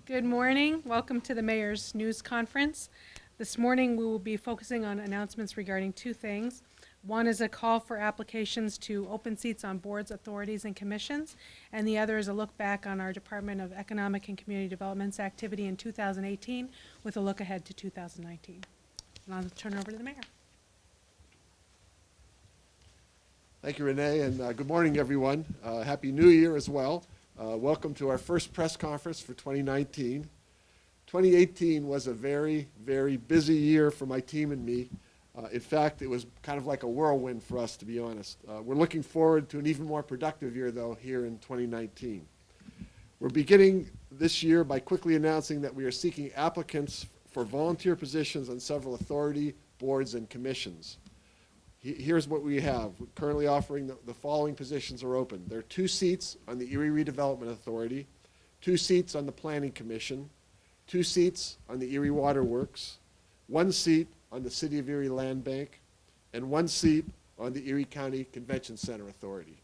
Good morning. Welcome to the Mayor's News Conference. This morning, we will be focusing on announcements regarding two things. One is a call for applications to open seats on boards, authorities, and commissions, and the other is a look back on our Department of Economic and Community Development's activity in 2018 with a look ahead to 2019. And I'll turn it over to the mayor. Thank you, Renee, and good morning, everyone. Happy New Year as well. Welcome to our first press conference for 2019. 2018 was a very, very busy year for my team and me. In fact, it was kind of like a whirlwind for us, to be honest. We're looking forward to an even more productive year, though, here in 2019. We're beginning this year by quickly announcing that we are seeking applicants for volunteer positions on several authority, boards, and commissions. Here's what we have. We're currently offering the following positions are open. There are 2 seats on the Erie Redevelopment Authority, 2 seats on the Planning Commission, 2 seats on the Erie Water Works, 1 seat on the City of Erie Land Bank, and 1 seat on the Erie County Convention Center Authority.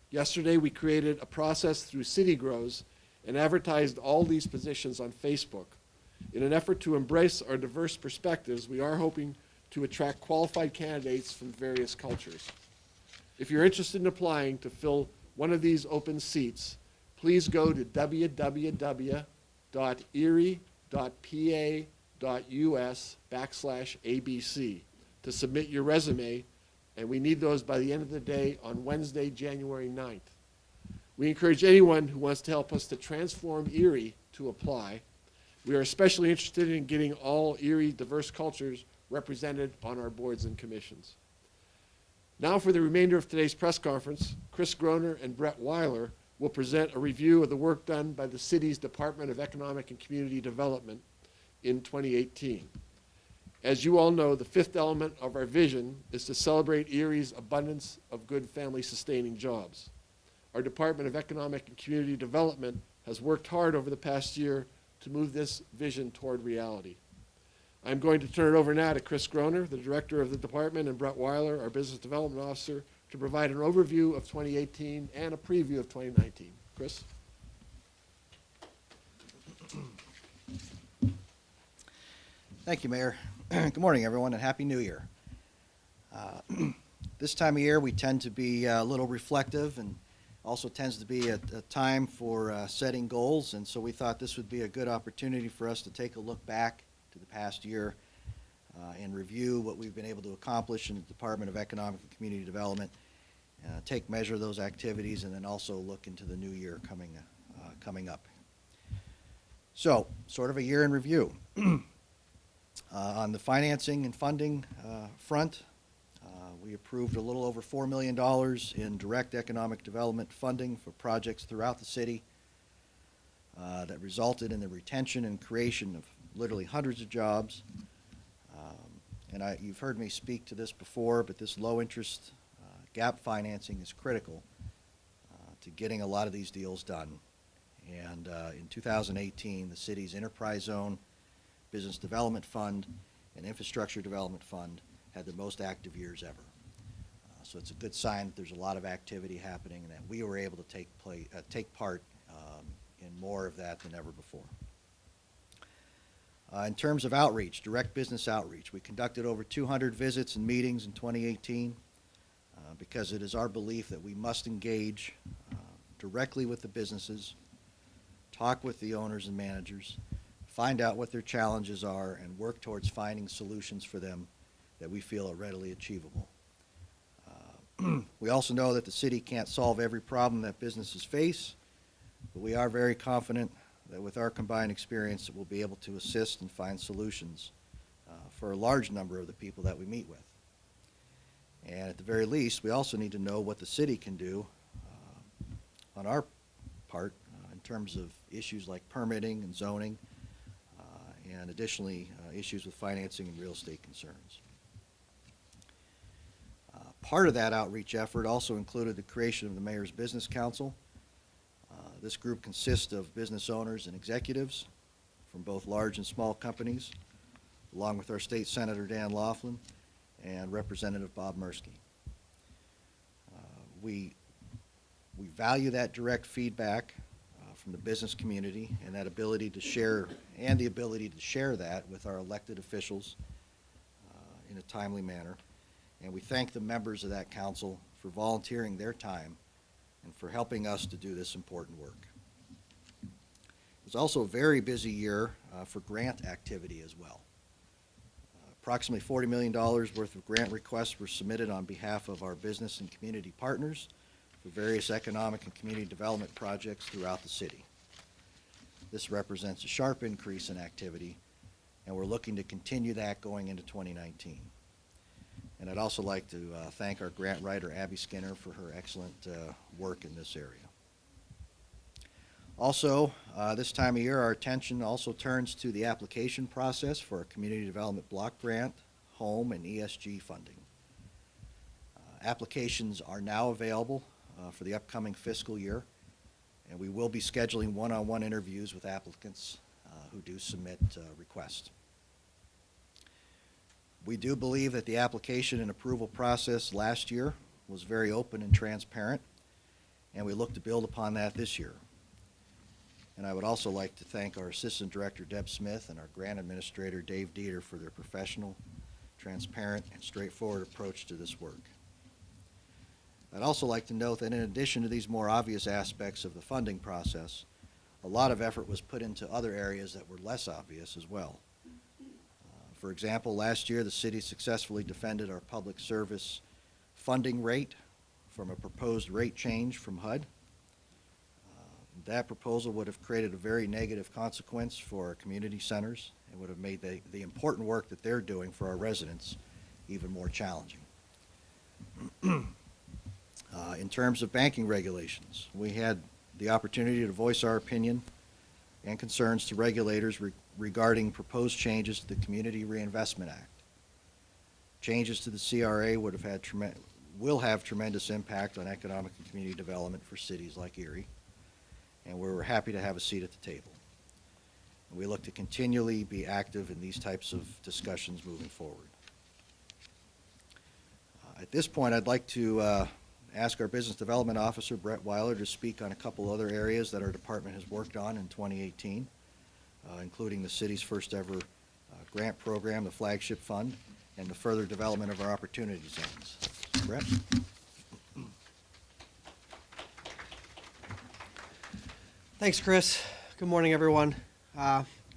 Yesterday, we created a process through City Grows and advertised all these positions on Facebook. In an effort to embrace our diverse perspectives, we are hoping to attract qualified candidates from various cultures. If you're interested in applying to fill one of these open seats, please go to www.erie.pa.us/ABC to submit your resume, and we need those by the end of the day on Wednesday, January 9th. We encourage anyone who wants to help us to transform Erie to apply. We are especially interested in getting all Erie diverse cultures represented on our boards and commissions. Now for the remainder of today's press conference, Chris Groner and Brett Weiler will present a review of the work done by the city's Department of Economic and Community Development in 2018. As you all know, the 5th element of our vision is to celebrate Erie's abundance of good family-sustaining jobs. Our Department of Economic and Community Development has worked hard over the past year to move this vision toward reality. I'm going to turn it over now to Chris Groner, the director of the department, and Brett Weiler, our business development officer, to provide an overview of 2018 and a preview of 2019. Chris? Thank you, Mayor. Good morning, everyone, and Happy New Year. This time of year, we tend to be a little reflective and also tends to be a time for setting goals, and so we thought this would be a good opportunity for us to take a look back to the past year and review what we've been able to accomplish in the Department of Economic and Community Development, take measure of those activities, and then also look into the new year coming up. So, sort of a year in review. On the financing and funding front, we approved a little over $4 million in direct economic development funding for projects throughout the city that resulted in the retention and creation of literally hundreds of jobs. You've heard me speak to this before, but this low interest gap financing is critical to getting a lot of these deals done. And in 2018, the city's Enterprise Zone, Business Development Fund, and Infrastructure Development Fund had the most active years ever. So it's a good sign that there's a lot of activity happening and that we were able to take part in more of that than ever before. In terms of outreach, direct business outreach, we conducted over 200 visits and meetings in 2018 because it is our belief that we must engage directly with the businesses, talk with the owners and managers, find out what their challenges are, and work towards finding solutions for them that we feel are readily achievable. We also know that the city can't solve every problem that businesses face, but we are very confident that with our combined experience, we'll be able to assist and find solutions for a large number of the people that we meet with. And at the very least, we also need to know what the city can do on our part in terms of issues like permitting and zoning, and additionally, issues with financing and real estate concerns. Part of that outreach effort also included the creation of the Mayor's Business Council. This group consists of business owners and executives from both large and small companies, along with our State Senator Dan Laughlin and Representative Bob Murski. We value that direct feedback from the business community, and that ability to share, and the ability to share that with our elected officials in a timely manner. And we thank the members of that council for volunteering their time and for helping us to do this important work. It was also a very busy year for grant activity as well. Approximately $40 million worth of grant requests were submitted on behalf of our business and community partners for various economic and community development projects throughout the city. This represents a sharp increase in activity, and we're looking to continue that going into 2019. And I'd also like to thank our grant writer, Abby Skinner, for her excellent work in this area. Also, this time of year, our attention also turns to the application process for a community development block grant, home, and ESG funding. Applications are now available for the upcoming fiscal year, and we will be scheduling one-on-one interviews with applicants who do submit requests. We do believe that the application and approval process last year was very open and transparent, and we look to build upon that this year. And I would also like to thank our Assistant Director, Deb Smith, and our Grant Administrator, Dave Dieter, for their professional, transparent, and straightforward approach to this work. I'd also like to note that in addition to these more obvious aspects of the funding process, a lot of effort was put into other areas that were less obvious as well. For example, last year the city successfully defended our public service funding rate from a proposed rate change from HUD. That proposal would have created a very negative consequence for our community centers and would have made the important work that they're doing for our residents even more challenging. In terms of banking regulations, we had the opportunity to voice our opinion and concerns to regulators regarding proposed changes to the Community Reinvestment Act. Changes to the CRA will have tremendous impact on economic and community development for cities like Erie, and we're happy to have a seat at the table. And we look to continually be active in these types of discussions moving forward. At this point, I'd like to ask our Business Development Officer, Brett Weiler, to speak on a couple other areas that our department has worked on in 2018, including the city's first ever grant program, the Flagship Fund, and the further development of our opportunity zones. Brett? Thanks, Chris. Good morning, everyone.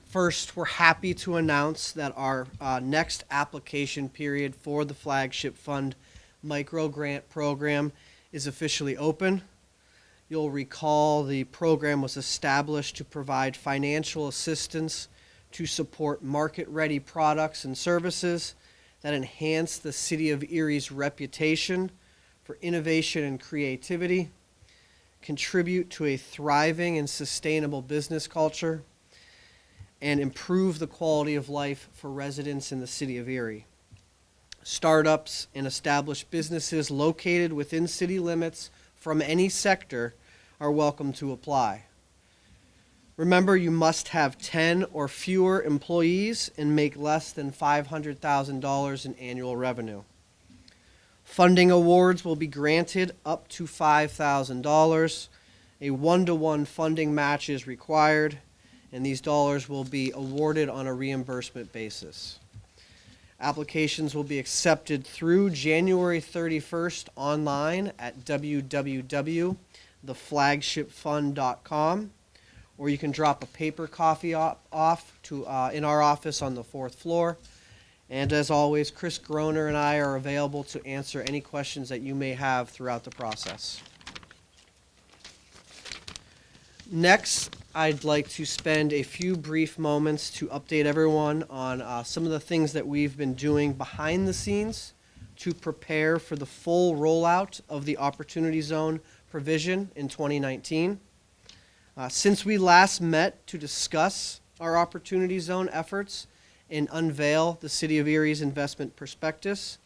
First, we're happy to announce that our next application period for the Flagship Fund micro grant program is officially open. You'll recall the program was established to provide financial assistance to support market-ready products and services that enhance the City of Erie's reputation for innovation and creativity, contribute to a thriving and sustainable business culture, and improve the quality of life for residents in the City of Erie. Startups and established businesses located within city limits from any sector are welcome to apply. Remember, you must have 10 or fewer employees and make less than $500,000 in annual revenue. Funding awards will be granted up to $5,000. A 1-to-1 funding match is required, and these dollars will be awarded on a reimbursement basis. Applications will be accepted through January 31st online at www.theflagshipfund.com, or you can drop a paper copy off to in our office on the 4th floor. And as always, Chris Groner and I are available to answer any questions that you may have throughout the process. Next, I'd like to spend a few brief moments to update everyone on some of the things that we've been doing behind the scenes to prepare for the full rollout of the Opportunity Zone provision in 2019. Since we last met to discuss our Opportunity Zone efforts and unveil the City of Erie's investment prospectus,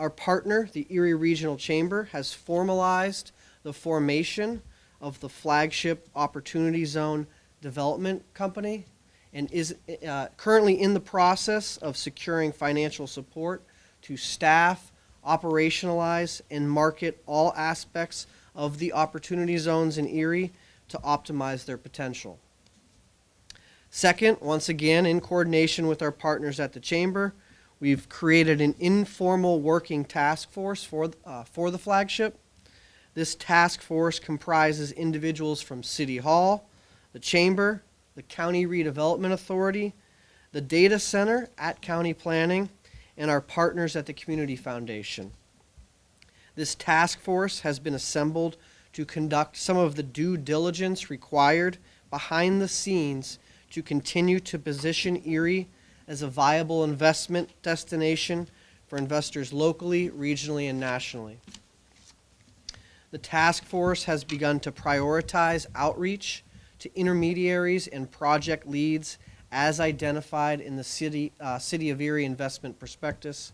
our partner, the Erie Regional Chamber, has formalized the formation of the Flagship Opportunity Zone Development Company and is currently in the process of securing financial support to staff, operationalize, and market all aspects of the Opportunity Zones in Erie to optimize their potential. Second, once again, in coordination with our partners at the Chamber, we've created an informal working task force for the flagship. This task force comprises individuals from City Hall, the Chamber, the County Redevelopment Authority, the Data Center at County Planning, and our partners at the Community Foundation. This task force has been assembled to conduct some of the due diligence required behind the scenes to continue to position Erie as a viable investment destination for investors locally, regionally, and nationally. The task force has begun to prioritize outreach to intermediaries and project leads as identified in the City of Erie Investment Prospectus.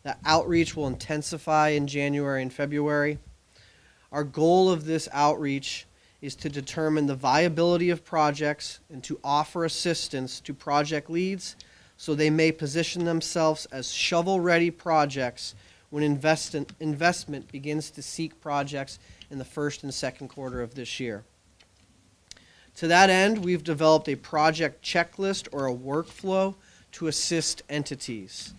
The outreach will intensify in January and February. Our goal of this outreach is to determine the viability of projects and to offer assistance to project leads so they may position themselves as shovel-ready projects when investment begins to seek projects in the first and second quarter of this year. To that end, we've developed a project checklist or a workflow to assist entities.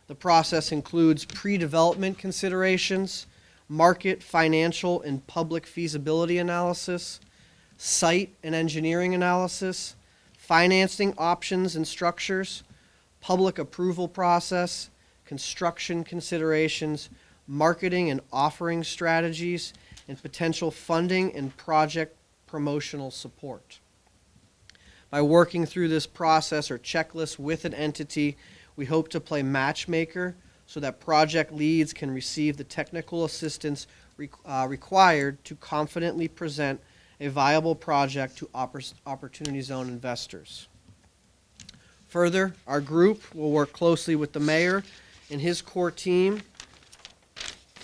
The process includes pre-development considerations, market, financial, and public feasibility analysis, site and engineering analysis, financing options and structures, public approval process, construction considerations, marketing and offering strategies, and potential funding and project promotional support. By working through this process or checklist with an entity, we hope to play matchmaker so that project leads can receive the technical assistance required to confidently present a viable project to Opportunity Zone investors. Further, our group will work closely with the mayor and his core team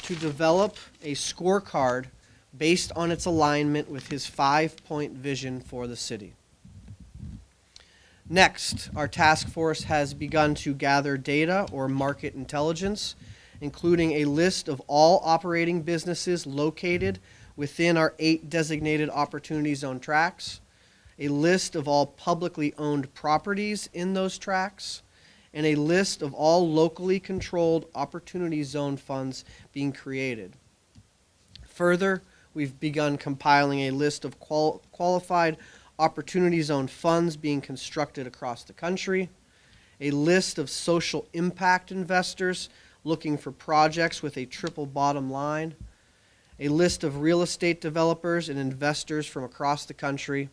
to develop a scorecard based on its alignment with his 5-point vision for the city. Next, our task force has begun to gather data or market intelligence, including a list of all operating businesses located within our 8 designated Opportunity Zone tracts, a list of all publicly owned properties in those tracts, and a list of all locally controlled Opportunity Zone funds being created. Further, we've begun compiling a list of qualified Opportunity Zone funds being constructed across the country, a list of social impact investors looking for projects with a triple bottom line, a list of real estate developers and investors from across the country,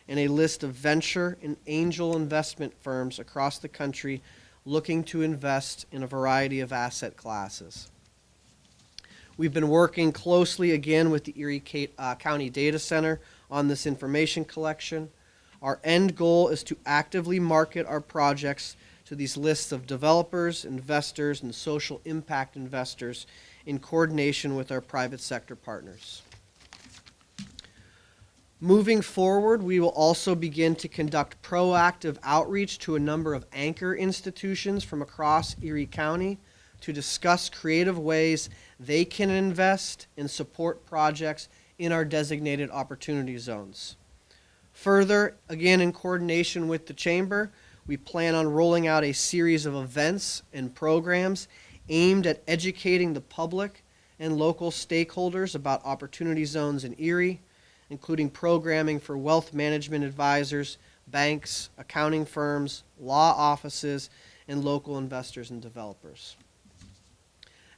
and a list of venture and angel investment firms across the country looking to invest in a variety of asset classes. We've been working closely again with the Erie County Data Center on this information collection. Our end goal is to actively market our projects to these lists of developers, investors, and social impact investors in coordination with our private sector partners. Moving forward, we will also begin to conduct proactive outreach to a number of anchor institutions from across Erie County to discuss creative ways they can invest and support projects in our designated Opportunity Zones. Further, again in coordination with the Chamber, we plan on rolling out a series of events and programs aimed at educating the public and local stakeholders about Opportunity Zones in Erie, including programming for wealth management advisors, banks, accounting firms, law offices, and local investors and developers.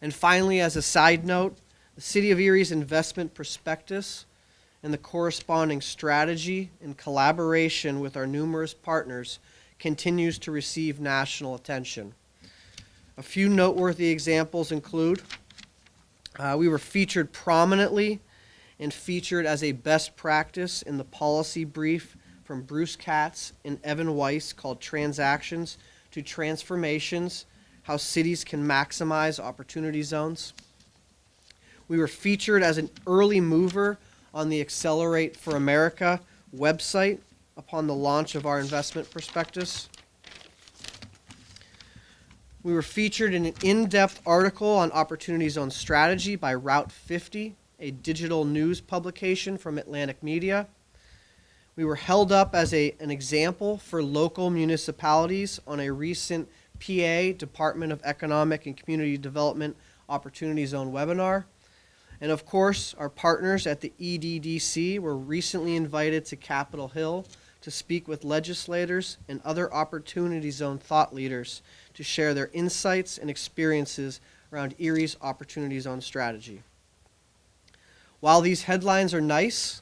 And finally, as a side note, the City of Erie's investment prospectus and the corresponding strategy in collaboration with our numerous partners continues to receive national attention. A few noteworthy examples include we were featured prominently and featured as a best practice in the policy brief from Bruce Katz and Evan Weiss called Transactions to Transformations: How Cities Can Maximize Opportunity Zones. We were featured as an early mover on the Accelerate for America website upon the launch of our investment prospectus. We were featured in an in-depth article on Opportunity Zone strategy by Route 50, a digital news publication from Atlantic Media. We were held up as an example for local municipalities on a recent PA, Department of Economic and Community Development Opportunity Zone webinar. And of course, our partners at the EDDC were recently invited to Capitol Hill to speak with legislators and other Opportunity Zone thought leaders to share their insights and experiences around Erie's Opportunity Zone strategy. While these headlines are nice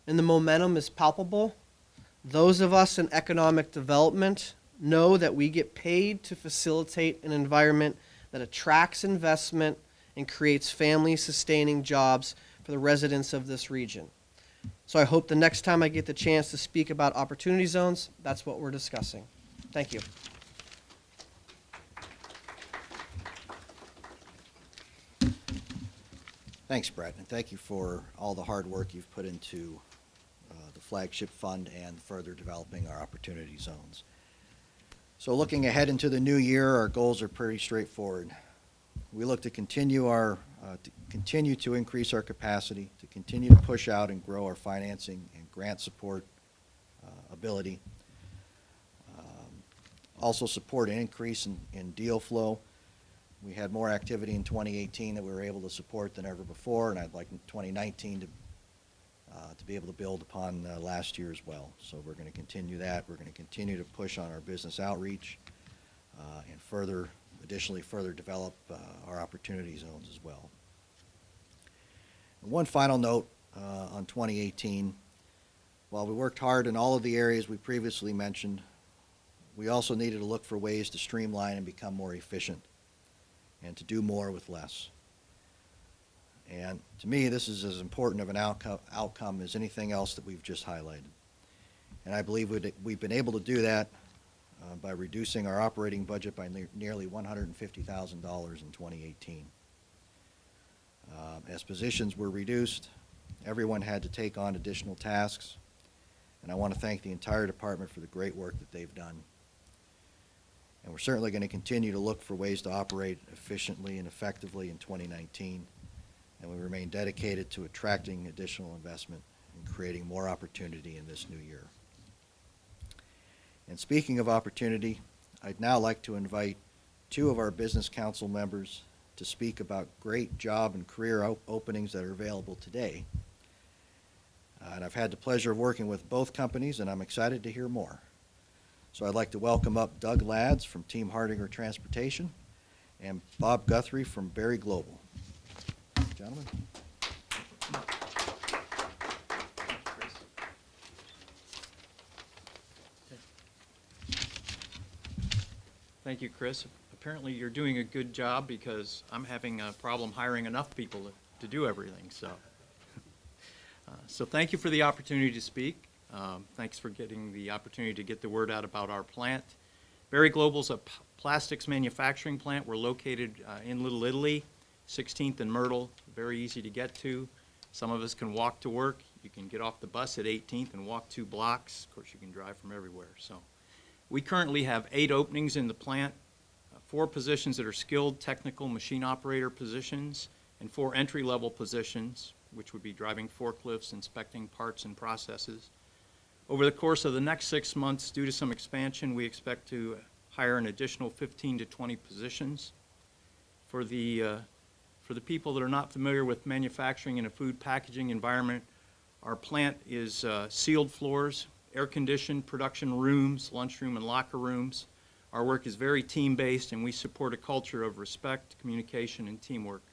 and the momentum is palpable, those of us in economic development know that we get paid to facilitate an environment that attracts investment and creates family-sustaining jobs for the residents of this region. So I hope the next time I get the chance to speak about Opportunity Zones, that's what we're discussing. Thank you. Thanks, Brett, and thank you for all the hard work you've put into the Flagship Fund and further developing our Opportunity Zones. So looking ahead into the new year, our goals are pretty straightforward. We look to continue to increase our capacity, to continue to push out and grow our financing and grant support ability. Also support an increase in deal flow. We had more activity in 2018 that we were able to support than ever before, and I'd like in 2019 to be able to build upon last year as well. So we're going to continue that. We're going to continue to push on our business outreach and additionally further develop our Opportunity Zones as well. And one final note on 2018. While we worked hard in all of the areas we previously mentioned, we also needed to look for ways to streamline and become more efficient and to do more with less. And to me, this is as important of an outcome as anything else that we've just highlighted. And I believe we've been able to do that by reducing our operating budget by nearly $150,000 in 2018. As positions were reduced, everyone had to take on additional tasks, and I want to thank the entire department for the great work that they've done. And we're certainly going to continue to look for ways to operate efficiently and effectively in 2019, and we remain dedicated to attracting additional investment and creating more opportunity in this new year. And speaking of opportunity, I'd now like to invite two of our Business Council members to speak about great job and career openings that are available today. And I've had the pleasure of working with both companies, and I'm excited to hear more. So I'd like to welcome up Doug Lads from Team Hardinger Transportation and Bob Guthrie from Berry Global. Gentlemen. Thank you, Chris. Apparently you're doing a good job because I'm having a problem hiring enough people to do everything. So thank you for the opportunity to speak. Thanks for getting the opportunity to get the word out about our plant. Berry Global is a plastics manufacturing plant. We're located in Little Italy, 16th and Myrtle, very easy to get to. Some of us can walk to work. You can get off the bus at 18th and walk 2 blocks. Of course, you can drive from everywhere. So we currently have 8 openings in the plant, 4 positions that are skilled technical machine operator positions, and 4 entry-level positions, which would be driving forklifts, inspecting parts and processes. Over the course of the next 6 months, due to some expansion, we expect to hire an additional 15 to 20 positions. For the people that are not familiar with manufacturing in a food packaging environment, our plant is sealed floors, air-conditioned production rooms, lunchroom and locker rooms. Our work is very team-based, and we support a culture of respect, communication, and teamwork.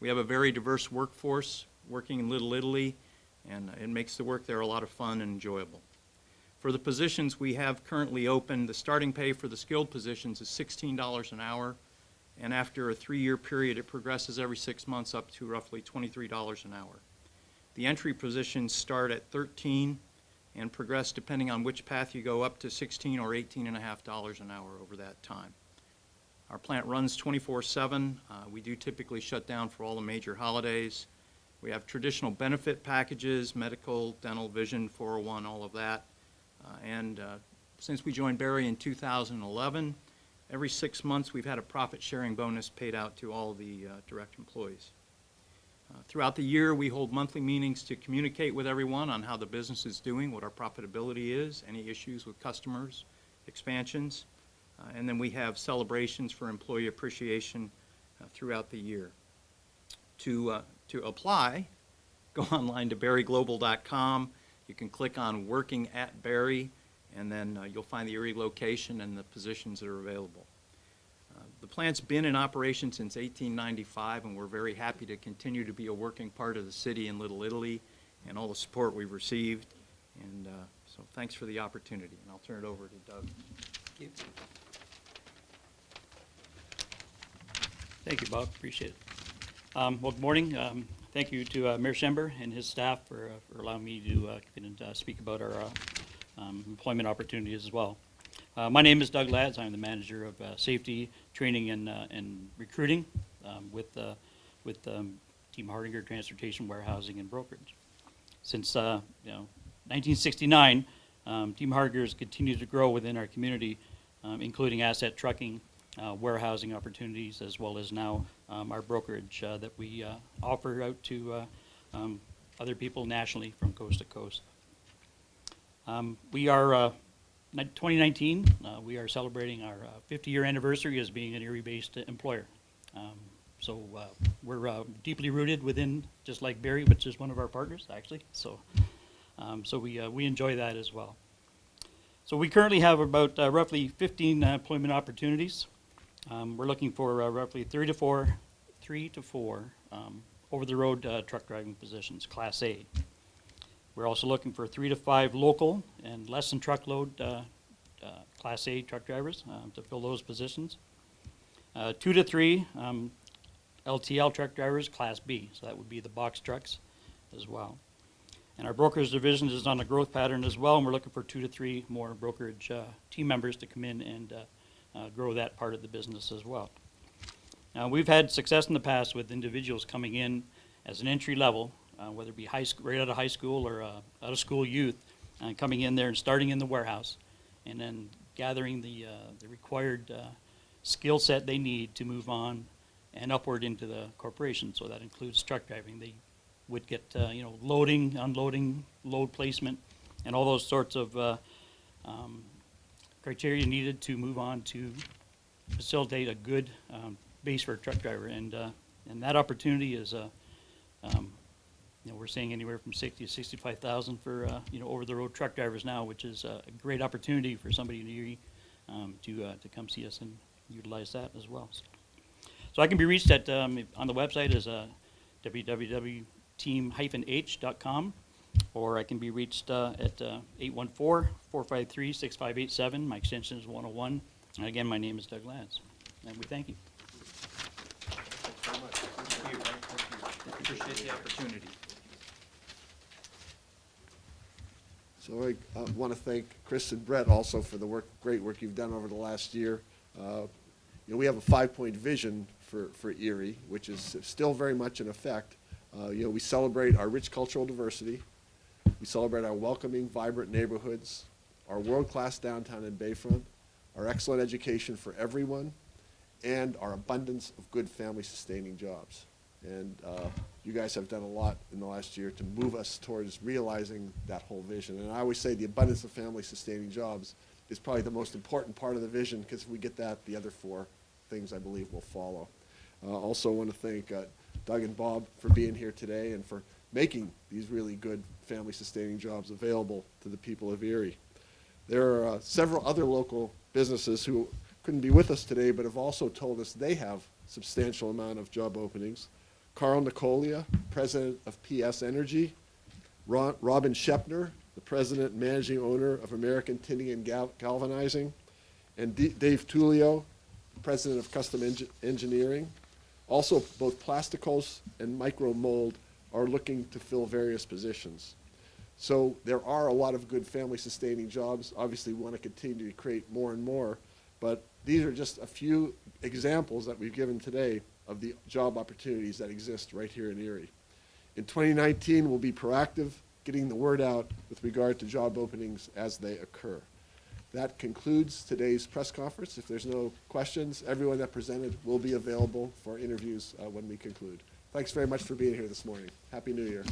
We have a very diverse workforce working in Little Italy, and it makes the work there a lot of fun and enjoyable. For the positions we have currently open, the starting pay for the skilled positions is $16 an hour, and after a 3-year period, it progresses every 6 months up to roughly $23 an hour. The entry positions start at $13 and progress, depending on which path you go, up to $16 or $18.50 an hour over that time. Our plant runs 24/7. We do typically shut down for all the major holidays. We have traditional benefit packages, medical, dental, vision, 401, all of that. Since we joined Berry in 2011, every 6 months we've had a profit-sharing bonus paid out to all the direct employees. Throughout the year, we hold monthly meetings to communicate with everyone on how the business is doing, what our profitability is, any issues with customers, expansions, and then we have celebrations for employee appreciation throughout the year. To apply, go online to berryglobal.com. You can click on Working at Berry, and then you'll find the Erie location and the positions that are available. The plant's been in operation since 1895, and we're very happy to continue to be a working part of the city in Little Italy and all the support we've received. And so thanks for the opportunity, and I'll turn it over to Doug. Thank you, Bob. Appreciate it. Well, good morning. Thank you to Mayor Schember and his staff for allowing me to come in and speak about our employment opportunities as well. My name is Doug Lads. I'm the manager of safety, training, and recruiting with Team Hardinger Transportation, Warehousing, and Brokerage. Since 1969, Team Hardinger has continued to grow within our community, including asset trucking, warehousing opportunities, as well as now our brokerage that we offer out to other people nationally from coast to coast. We are 2019, we are celebrating our 50-year anniversary as being an Erie-based employer. So we're deeply rooted within, just like Berry, which is one of our partners, actually. So we enjoy that as well. So we currently have about roughly 15 employment opportunities. We're looking for roughly 3 to 4 over-the-road truck driving positions, Class A. We're also looking for 3 to 5 local and less than truckload Class A truck drivers to fill those positions. 2 to 3 LTL truck drivers, Class B, so that would be the box trucks as well. And our brokerage division is on a growth pattern as well, and we're looking for 2 to 3 more brokerage team members to come in and grow that part of the business as well. We've had success in the past with individuals coming in as an entry level, whether it be right out of high school or out of school youth, coming in there and starting in the warehouse, and then gathering the required skill set they need to move on and upward into the corporation. So that includes truck driving. They would get loading, unloading, load placement, and all those sorts of criteria needed to move on to facilitate a good base for a truck driver. And that opportunity is we're seeing anywhere from 60 to 65,000 for over-the-road truck drivers now, which is a great opportunity for somebody in Erie to come see us and utilize that as well. So I can be reached at on the website as www.team-h.com, or I can be reached at 814-453-6587. My extension is 101. And again, my name is Doug Lads, and we thank you. Thank you. Appreciate the opportunity. So I want to thank Chris and Brett also for the great work you've done over the last year. We have a 5-point vision for Erie, which is still very much in effect. We celebrate our rich cultural diversity. We celebrate our welcoming, vibrant neighborhoods, our world-class downtown and bayfront, our excellent education for everyone, and our abundance of good family-sustaining jobs. And you guys have done a lot in the last year to move us towards realizing that whole vision. And I always say the abundance of family-sustaining jobs is probably the most important part of the vision, because if we get that, the other 4 things, I believe, will follow. Also want to thank Doug and Bob for being here today and for making these really good family-sustaining jobs available to the people of Erie. There are several other local businesses who couldn't be with us today, but have also told us they have substantial amount of job openings. Carl Nicolia, president of PS Energy, Robin Shepner, the president and managing owner of American Tinning and Galvanizing, and Dave Tullio, president of Custom Engineering. Also, both Plasticos and Micro Mold are looking to fill various positions. So there are a lot of good family-sustaining jobs. Obviously, we want to continue to create more and more, but these are just a few examples that we've given today of the job opportunities that exist right here in Erie. In 2019, we'll be proactive, getting the word out with regard to job openings as they occur. That concludes today's press conference. If there's no questions, everyone that presented will be available for interviews when we conclude. Thanks very much for being here this morning. Happy New Year.